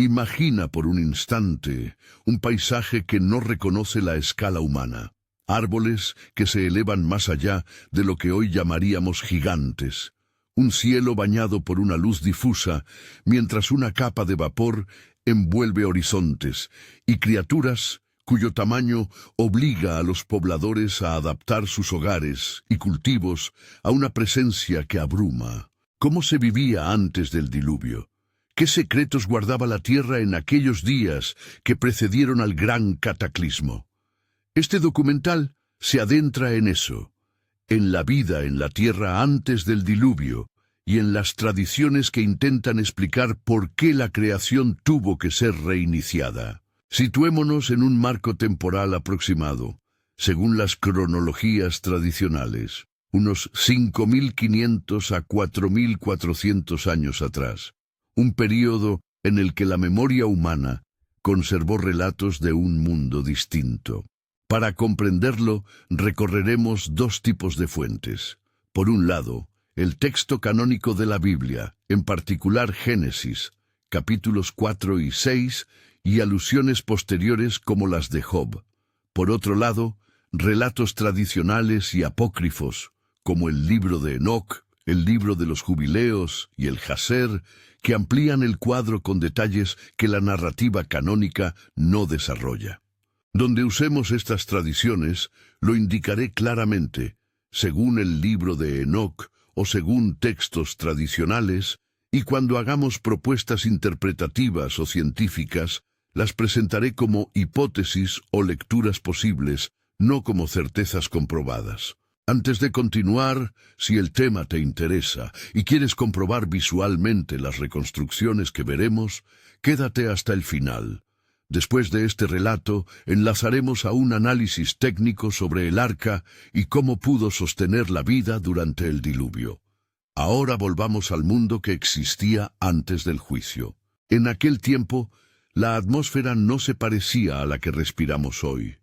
Imagina por un instante un paisaje que no reconoce la escala humana. Árboles que se elevan más allá de lo que hoy llamaríamos gigantes. Un cielo bañado por una luz difusa, mientras una capa de vapor envuelve horizontes, y criaturas cuyo tamaño obliga a los pobladores a adaptar sus hogares y cultivos a una presencia que abruma. ¿Cómo se vivía antes del diluvio? ¿Qué secretos guardaba la tierra en aquellos días que precedieron al gran cataclismo? Este documental se adentra en eso, en la vida en la tierra antes del diluvio y en las tradiciones que intentan explicar por qué la creación tuvo que ser reiniciada. Situémonos en un marco temporal aproximado, según las cronologías tradicionales, unos 5.500 a 4.400 años atrás, un período en el que la memoria humana conservó relatos de un mundo distinto. Para comprenderlo, recorreremos dos tipos de fuentes. Por un lado, el texto canónico de la Biblia, en particular Génesis, capítulos 4 y 6, y alusiones posteriores como las de Job. Por otro lado, relatos tradicionales y apócrifos, como el libro de Enoc, el libro de los Jubileos y el Jaser, que amplían el cuadro con detalles que la narrativa canónica no desarrolla. Donde usemos estas tradiciones, lo indicaré claramente, según el libro de Enoc o según textos tradicionales, y cuando hagamos propuestas interpretativas o científicas, las presentaré como hipótesis o lecturas posibles, no como certezas comprobadas. Antes de continuar, si el tema te interesa y quieres comprobar visualmente las reconstrucciones que veremos, quédate hasta el final. Después de este relato, enlazaremos a un análisis técnico sobre el arca y cómo pudo sostener la vida durante el diluvio. Ahora volvamos al mundo que existía antes del juicio. En aquel tiempo, la atmósfera no se parecía a la que respiramos hoy.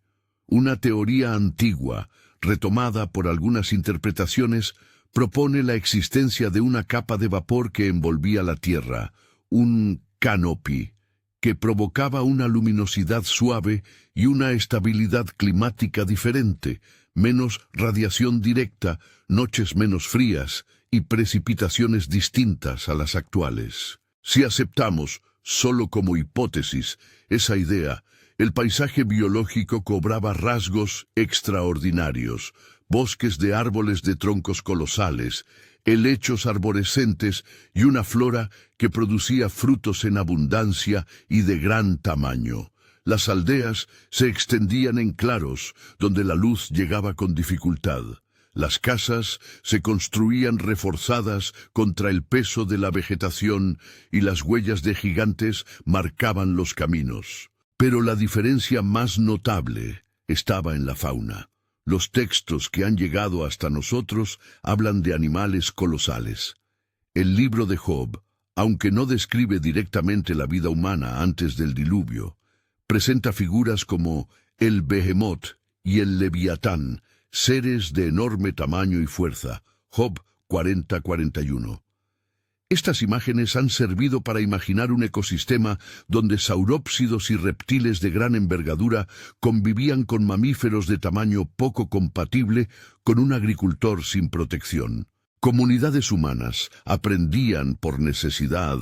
Una teoría antigua, retomada por algunas interpretaciones, propone la existencia de una capa de vapor que envolvía la Tierra, un canopy, que provocaba una luminosidad suave y una estabilidad climática diferente, menos radiación directa, noches menos frías y precipitaciones distintas a las actuales. Si aceptamos, solo como hipótesis, esa idea, el paisaje biológico cobraba rasgos extraordinarios, bosques de árboles de troncos colosales, helechos arborescentes y una flora que producía frutos en abundancia y de gran tamaño. Las aldeas se extendían en claros, donde la luz llegaba con dificultad. Las casas se construían reforzadas contra el peso de la vegetación y las huellas de gigantes marcaban los caminos. Pero la diferencia más notable estaba en la fauna. Los textos que han llegado hasta nosotros hablan de animales colosales. El libro de Job, aunque no describe directamente la vida humana antes del diluvio, presenta figuras como el Behemoth y el Leviatán, seres de enorme tamaño y fuerza. Job 40:41. Estas imágenes han servido para imaginar un ecosistema donde saurópsidos y reptiles de gran envergadura convivían con mamíferos de tamaño poco compatible con un agricultor sin protección. Comunidades humanas aprendían por necesidad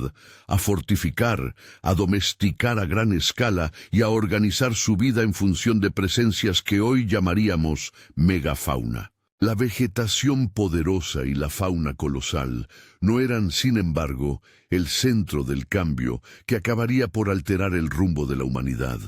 a fortificar, a domesticar a gran escala y a organizar su vida en función de presencias que hoy llamaríamos megafauna. La vegetación poderosa y la fauna colosal no eran, sin embargo, el centro del cambio que acabaría por alterar el rumbo de la humanidad.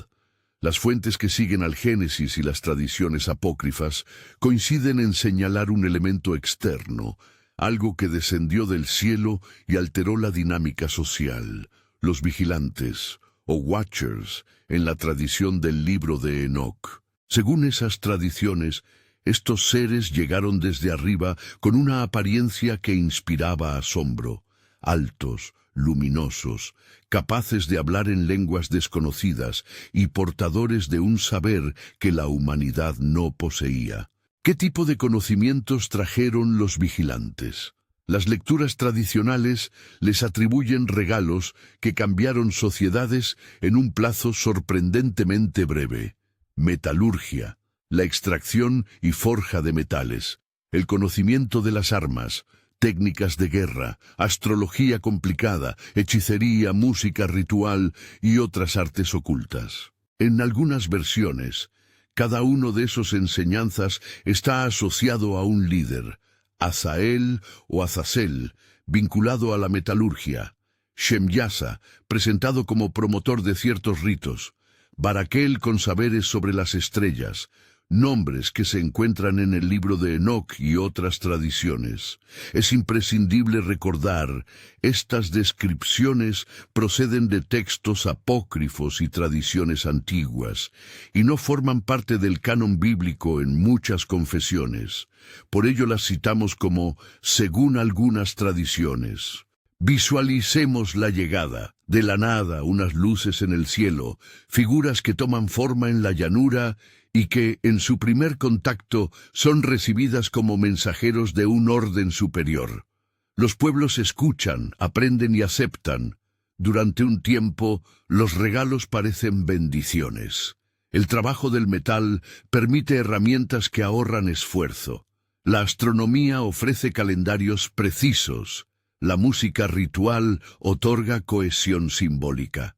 Las fuentes que siguen al Génesis y las tradiciones apócrifas coinciden en señalar un elemento externo, algo que descendió del cielo y alteró la dinámica social. Los vigilantes, o watchers, en la tradición del libro de Enoc. Según esas tradiciones, estos seres llegaron desde arriba con una apariencia que inspiraba asombro, altos, luminosos, capaces de hablar en lenguas desconocidas y portadores de un saber que la humanidad no poseía. ¿Qué tipo de conocimientos trajeron los vigilantes? Las lecturas tradicionales les atribuyen regalos que cambiaron sociedades en un plazo sorprendentemente breve. Metalurgia, la extracción y forja de metales, el conocimiento de las armas, técnicas de guerra, astrología complicada, hechicería, música ritual y otras artes ocultas. En algunas versiones, cada uno de esos enseñanzas está asociado a un líder, Azael o Azazel, vinculado a la metalurgia, Shemyasa, presentado como promotor de ciertos ritos, Baraquel con saberes sobre las estrellas, nombres que se encuentran en el libro de Enoc y otras tradiciones. Es imprescindible recordar, estas descripciones proceden de textos apócrifos y tradiciones antiguas, y no forman parte del canon bíblico en muchas confesiones. Por ello las citamos como según algunas tradiciones. Visualicemos la llegada, de la nada, unas luces en el cielo, figuras que toman forma en la llanura y que, en su primer contacto, son recibidas como mensajeros de un orden superior. Los pueblos escuchan, aprenden y aceptan. Durante un tiempo, los regalos parecen bendiciones. El trabajo del metal permite herramientas que ahorran esfuerzo. La astronomía ofrece calendarios precisos. La música ritual otorga cohesión simbólica.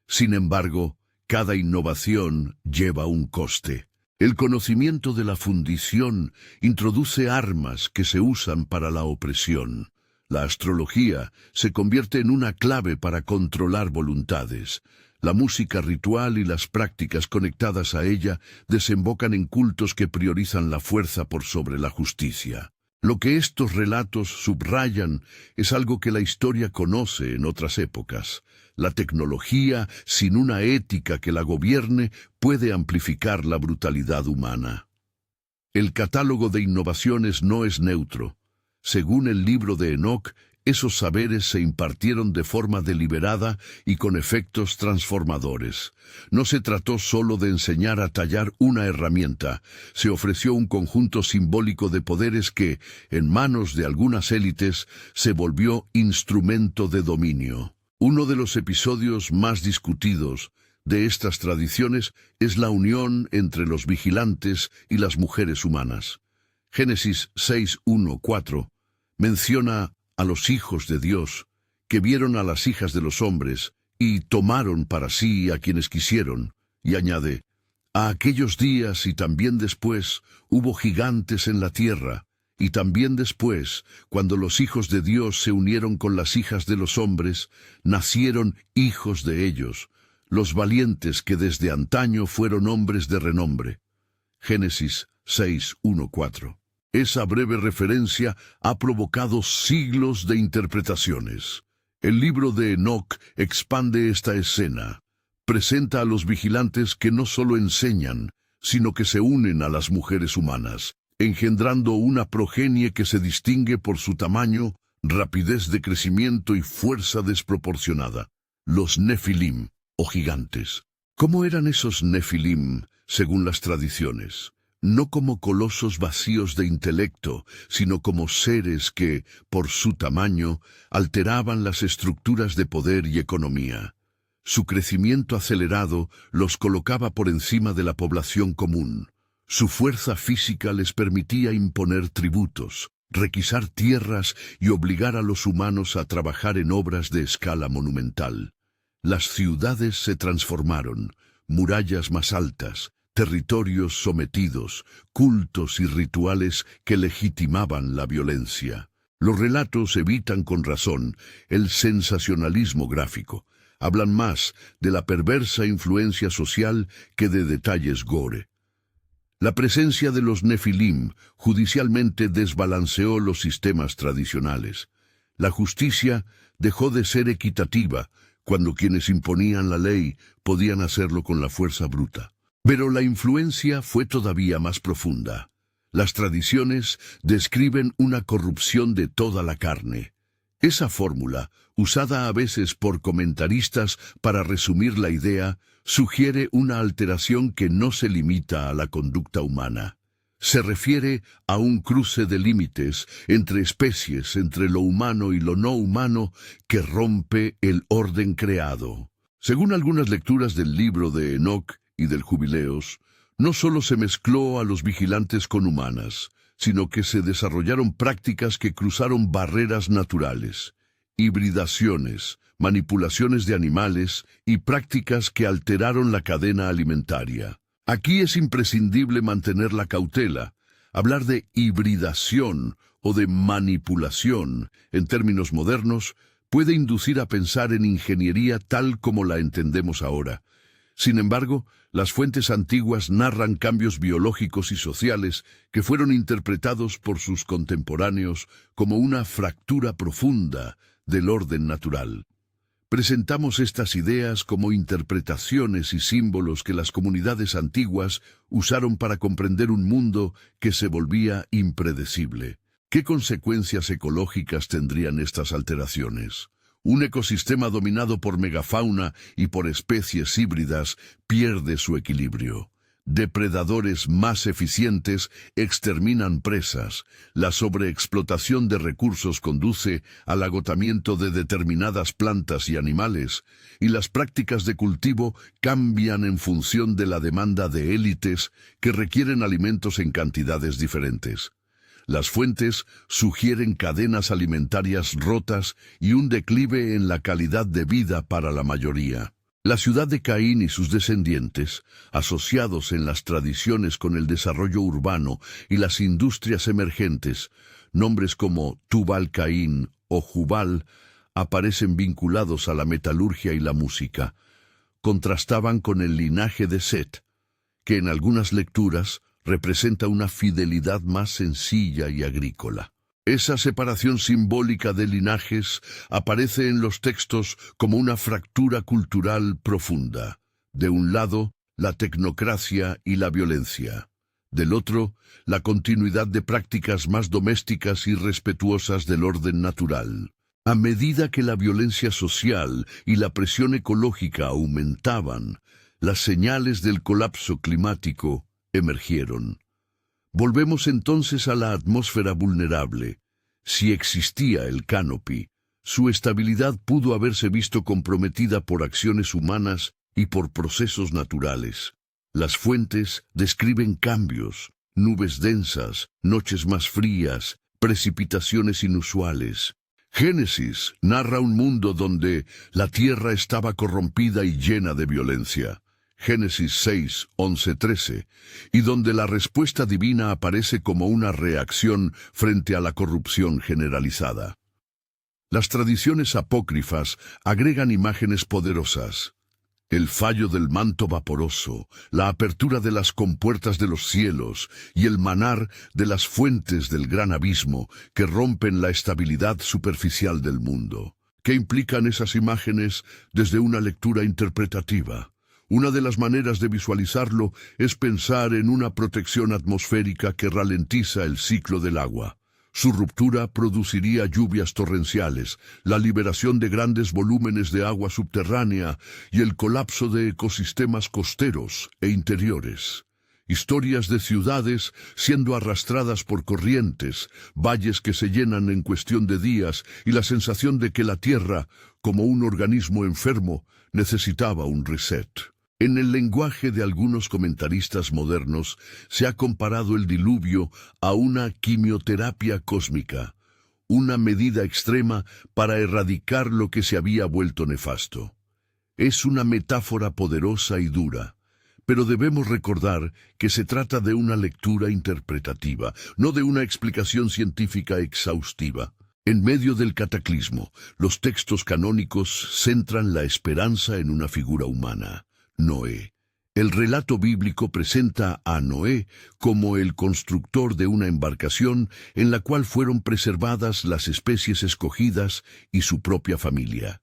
Sin embargo, cada innovación lleva un coste. El conocimiento de la fundición introduce armas que se usan para la opresión. La astrología se convierte en una clave para controlar voluntades. La música ritual y las prácticas conectadas a ella desembocan en cultos que priorizan la fuerza por sobre la justicia. Lo que estos relatos subrayan es algo que la historia conoce en otras épocas. La tecnología, sin una ética que la gobierne, puede amplificar la brutalidad humana. El catálogo de innovaciones no es neutro. Según el libro de Enoc, esos saberes se impartieron de forma deliberada y con efectos transformadores. No se trató solo de enseñar a tallar una herramienta, se ofreció un conjunto simbólico de poderes que, en manos de algunas élites, se volvió instrumento de dominio. Uno de los episodios más discutidos de estas tradiciones es la unión entre los vigilantes y las mujeres humanas. Génesis 6:1-4 menciona a los hijos de Dios, que vieron a las hijas de los hombres, y tomaron para sí a quienes quisieron, y añade, a aquellos días y también después hubo gigantes en la tierra, y también después, cuando los hijos de Dios se unieron con las hijas de los hombres, nacieron hijos de ellos, los valientes que desde antaño fueron hombres de renombre. Génesis 6:1-4. Esa breve referencia ha provocado siglos de interpretaciones. El libro de Enoc expande esta escena. Presenta a los vigilantes que no solo enseñan, sino que se unen a las mujeres humanas, engendrando una progenie que se distingue por su tamaño, rapidez de crecimiento y fuerza desproporcionada. Los Nefilim, o gigantes. ¿Cómo eran esos Nefilim, según las tradiciones? No como colosos vacíos de intelecto, sino como seres que, por su tamaño, alteraban las estructuras de poder y economía. Su crecimiento acelerado los colocaba por encima de la población común. Su fuerza física les permitía imponer tributos, requisar tierras y obligar a los humanos a trabajar en obras de escala monumental. Las ciudades se transformaron, murallas más altas, territorios sometidos, cultos y rituales que legitimaban la violencia. Los relatos evitan con razón el sensacionalismo gráfico. Hablan más de la perversa influencia social que de detalles gore. La presencia de los Nefilim judicialmente desbalanceó los sistemas tradicionales. La justicia dejó de ser equitativa cuando quienes imponían la ley podían hacerlo con la fuerza bruta. Pero la influencia fue todavía más profunda. Las tradiciones describen una corrupción de toda la carne. Esa fórmula, usada a veces por comentaristas para resumir la idea, sugiere una alteración que no se limita a la conducta humana. Se refiere a un cruce de límites entre especies, entre lo humano y lo no humano, que rompe el orden creado. Según algunas lecturas del libro de Enoc y del Jubileos, no solo se mezcló a los vigilantes con humanas, sino que se desarrollaron prácticas que cruzaron barreras naturales, hibridaciones, manipulaciones de animales y prácticas que alteraron la cadena alimentaria. Aquí es imprescindible mantener la cautela. Hablar de hibridación o de manipulación, en términos modernos, puede inducir a pensar en ingeniería tal como la entendemos ahora. Sin embargo, las fuentes antiguas narran cambios biológicos y sociales que fueron interpretados por sus contemporáneos como una fractura profunda del orden natural. Presentamos estas ideas como interpretaciones y símbolos que las comunidades antiguas usaron para comprender un mundo que se volvía impredecible. ¿Qué consecuencias ecológicas tendrían estas alteraciones? Un ecosistema dominado por megafauna y por especies híbridas pierde su equilibrio. Depredadores más eficientes exterminan presas. La sobreexplotación de recursos conduce al agotamiento de determinadas plantas y animales, y las prácticas de cultivo cambian en función de la demanda de élites que requieren alimentos en cantidades diferentes. Las fuentes sugieren cadenas alimentarias rotas y un declive en la calidad de vida para la mayoría. La ciudad de Caín y sus descendientes, asociados en las tradiciones con el desarrollo urbano y las industrias emergentes, nombres como Tubal-Caín o Jubal, aparecen vinculados a la metalurgia y la música. Contrastaban con el linaje de Set, que en algunas lecturas representa una fidelidad más sencilla y agrícola. Esa separación simbólica de linajes aparece en los textos como una fractura cultural profunda. De un lado, la tecnocracia y la violencia. Del otro, la continuidad de prácticas más domésticas y respetuosas del orden natural. A medida que la violencia social y la presión ecológica aumentaban, las señales del colapso climático emergieron. Volvemos entonces a la atmósfera vulnerable. Si existía el canopy, su estabilidad pudo haberse visto comprometida por acciones humanas y por procesos naturales. Las fuentes describen cambios, nubes densas, noches más frías, precipitaciones inusuales. Génesis narra un mundo donde la tierra estaba corrompida y llena de violencia. Génesis 6, 11, 13, y donde la respuesta divina aparece como una reacción frente a la corrupción generalizada. Las tradiciones apócrifas agregan imágenes poderosas. El fallo del manto vaporoso, la apertura de las compuertas de los cielos y el manar de las fuentes del gran abismo que rompen la estabilidad superficial del mundo. ¿Qué implican esas imágenes desde una lectura interpretativa? Una de las maneras de visualizarlo es pensar en una protección atmosférica que ralentiza el ciclo del agua. Su ruptura produciría lluvias torrenciales, la liberación de grandes volúmenes de agua subterránea y el colapso de ecosistemas costeros e interiores. Historias de ciudades siendo arrastradas por corrientes, valles que se llenan en cuestión de días y la sensación de que la tierra, como un organismo enfermo, necesitaba un reset. En el lenguaje de algunos comentaristas modernos se ha comparado el diluvio a una quimioterapia cósmica, una medida extrema para erradicar lo que se había vuelto nefasto. Es una metáfora poderosa y dura, pero debemos recordar que se trata de una lectura interpretativa, no de una explicación científica exhaustiva. En medio del cataclismo, los textos canónicos centran la esperanza en una figura humana. Noé. El relato bíblico presenta a Noé como el constructor de una embarcación en la cual fueron preservadas las especies escogidas y su propia familia.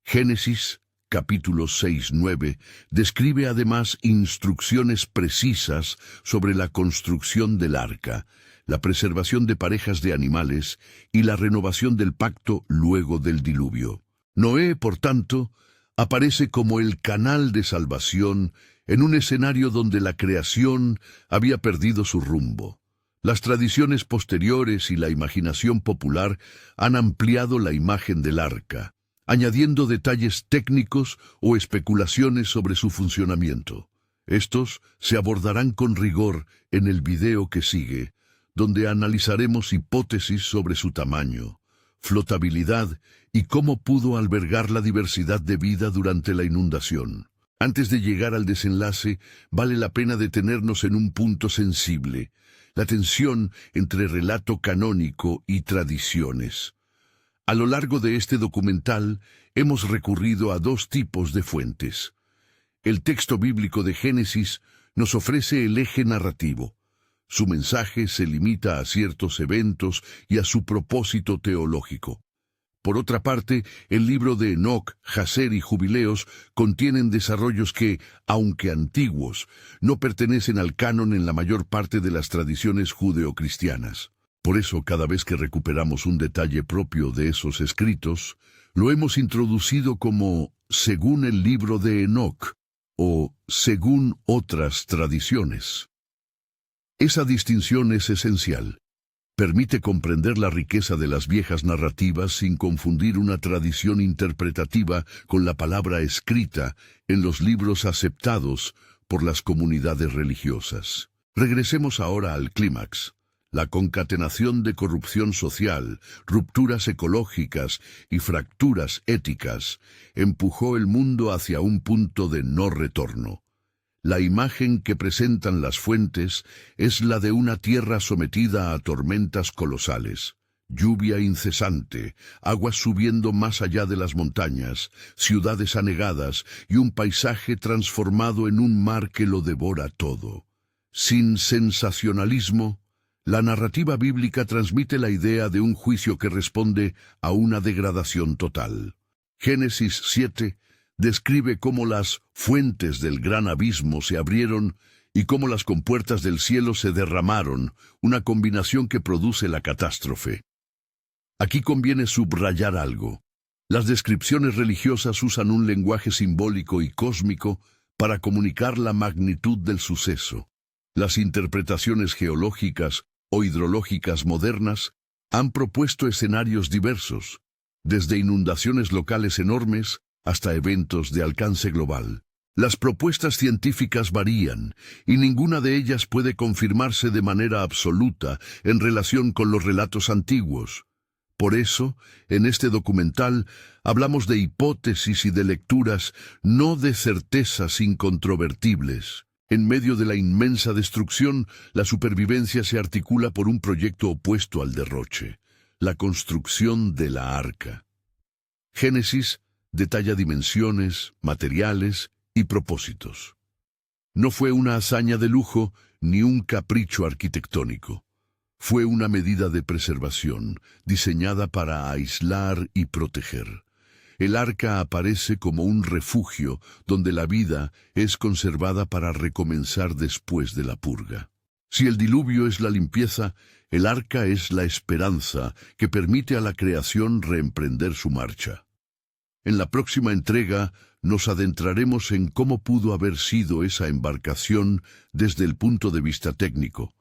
Génesis, capítulo 6-9, describe además instrucciones precisas sobre la construcción del arca, la preservación de parejas de animales y la renovación del pacto luego del diluvio. Noé, por tanto, aparece como el canal de salvación en un escenario donde la creación había perdido su rumbo. Las tradiciones posteriores y la imaginación popular han ampliado la imagen del arca, añadiendo detalles técnicos o especulaciones sobre su funcionamiento. Estos se abordarán con rigor en el video que sigue, donde analizaremos hipótesis sobre su tamaño, flotabilidad y cómo pudo albergar la diversidad de vida durante la inundación. Antes de llegar al desenlace, vale la pena detenernos en un punto sensible: la tensión entre relato canónico y tradiciones. A lo largo de este documental, hemos recurrido a dos tipos de fuentes. El texto bíblico de Génesis nos ofrece el eje narrativo. Su mensaje se limita a ciertos eventos y a su propósito teológico. Por otra parte, el libro de Enoc, Jaser y Jubileos contienen desarrollos que, aunque antiguos, no pertenecen al canon en la mayor parte de las tradiciones judeocristianas. Por eso, cada vez que recuperamos un detalle propio de esos escritos, lo hemos introducido como según el libro de Enoc o según otras tradiciones. Esa distinción es esencial. Permite comprender la riqueza de las viejas narrativas sin confundir una tradición interpretativa con la palabra escrita en los libros aceptados por las comunidades religiosas. Regresemos ahora al clímax. La concatenación de corrupción social, rupturas ecológicas y fracturas éticas empujó el mundo hacia un punto de no retorno. La imagen que presentan las fuentes es la de una tierra sometida a tormentas colosales, lluvia incesante, aguas subiendo más allá de las montañas, ciudades anegadas y un paisaje transformado en un mar que lo devora todo. Sin sensacionalismo, la narrativa bíblica transmite la idea de un juicio que responde a una degradación total. Génesis 7 describe cómo las fuentes del gran abismo se abrieron y cómo las compuertas del cielo se derramaron, una combinación que produce la catástrofe. Aquí conviene subrayar algo. Las descripciones religiosas usan un lenguaje simbólico y cósmico para comunicar la magnitud del suceso. Las interpretaciones geológicas o hidrológicas modernas han propuesto escenarios diversos, desde inundaciones locales enormes hasta eventos de alcance global. Las propuestas científicas varían, y ninguna de ellas puede confirmarse de manera absoluta en relación con los relatos antiguos. Por eso, en este documental, hablamos de hipótesis y de lecturas, no de certezas incontrovertibles. En medio de la inmensa destrucción, la supervivencia se articula por un proyecto opuesto al derroche: la construcción de la arca. Génesis detalla dimensiones, materiales y propósitos. No fue una hazaña de lujo ni un capricho arquitectónico. Fue una medida de preservación, diseñada para aislar y proteger. El arca aparece como un refugio donde la vida es conservada para recomenzar después de la purga. Si el diluvio es la limpieza, el arca es la esperanza que permite a la creación reemprender su marcha. En la próxima entrega nos adentraremos en cómo pudo haber sido esa embarcación desde el punto de vista técnico,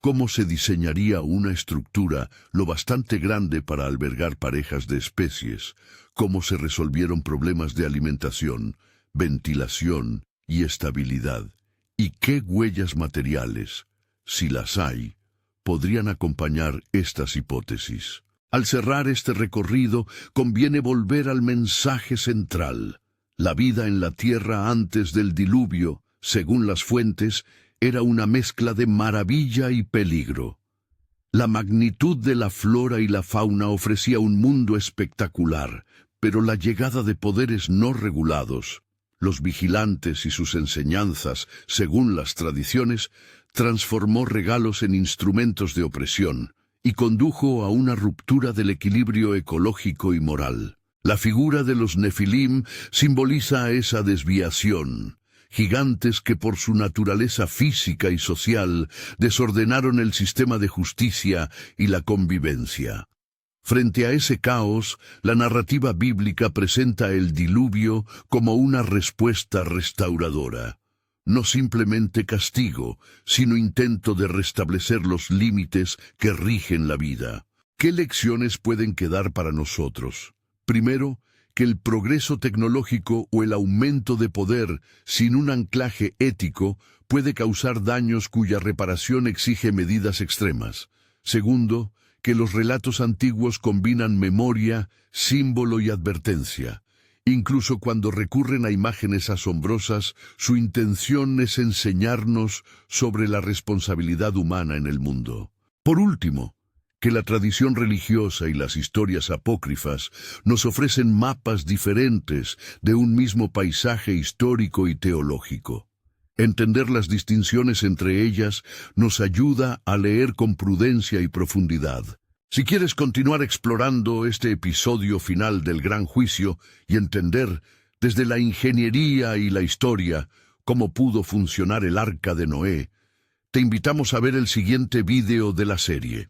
cómo se diseñaría una estructura lo bastante grande para albergar parejas de especies, cómo se resolvieron problemas de alimentación, ventilación y estabilidad, y qué huellas materiales, si las hay, podrían acompañar estas hipótesis. Al cerrar este recorrido, conviene volver al mensaje central. La vida en la tierra antes del diluvio, según las fuentes, era una mezcla de maravilla y peligro. La magnitud de la flora y la fauna ofrecía un mundo espectacular, pero la llegada de poderes no regulados, los vigilantes y sus enseñanzas, según las tradiciones, transformó regalos en instrumentos de opresión y condujo a una ruptura del equilibrio ecológico y moral. La figura de los Nefilim simboliza esa desviación, gigantes que por su naturaleza física y social desordenaron el sistema de justicia y la convivencia. Frente a ese caos, la narrativa bíblica presenta el diluvio como una respuesta restauradora. no simplemente castigo, sino intento de restablecer los límites que rigen la vida. ¿Qué lecciones pueden quedar para nosotros? Primero, que el progreso tecnológico o el aumento de poder sin un anclaje ético puede causar daños cuya reparación exige medidas extremas. Segundo, que los relatos antiguos combinan memoria, símbolo y advertencia. Incluso cuando recurren a imágenes asombrosas, su intención es enseñarnos sobre la responsabilidad humana en el mundo. Por último, que la tradición religiosa y las historias apócrifas nos ofrecen mapas diferentes de un mismo paisaje histórico y teológico. Entender las distinciones entre ellas nos ayuda a leer con prudencia y profundidad. Si quieres continuar explorando este episodio final del Gran Juicio y entender, desde la ingeniería y la historia, cómo pudo funcionar el Arca de Noé, te invitamos a ver el siguiente vídeo de la serie.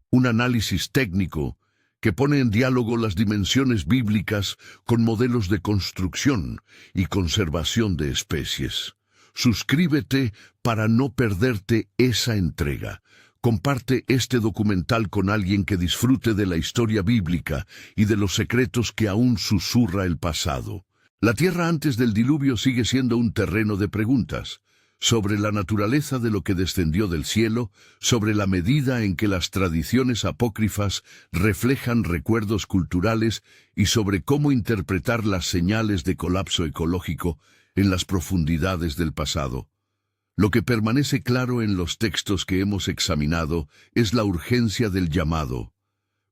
Un análisis técnico que pone en diálogo las dimensiones bíblicas con modelos de construcción y conservación de especies. Suscríbete para no perderte esa entrega. Comparte este documental con alguien que disfrute de la historia bíblica y de los secretos que aún susurra el pasado. La Tierra antes del diluvio sigue siendo un terreno de preguntas sobre la naturaleza de lo que descendió del cielo, sobre la medida en que las tradiciones apócrifas reflejan recuerdos culturales y sobre cómo interpretar las señales de colapso ecológico en las profundidades del pasado. Lo que permanece claro en los textos que hemos examinado es la urgencia del llamado.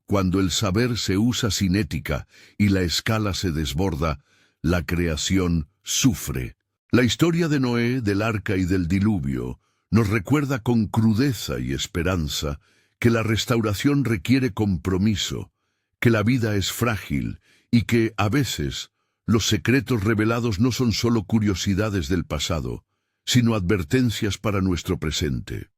Cuando el saber se usa sin ética y la escala se desborda, la creación sufre. La historia de Noé, del arca y del diluvio nos recuerda con crudeza y esperanza que la restauración requiere compromiso, que la vida es frágil y que, a veces, los secretos revelados no son solo curiosidades del pasado, sino advertencias para nuestro presente.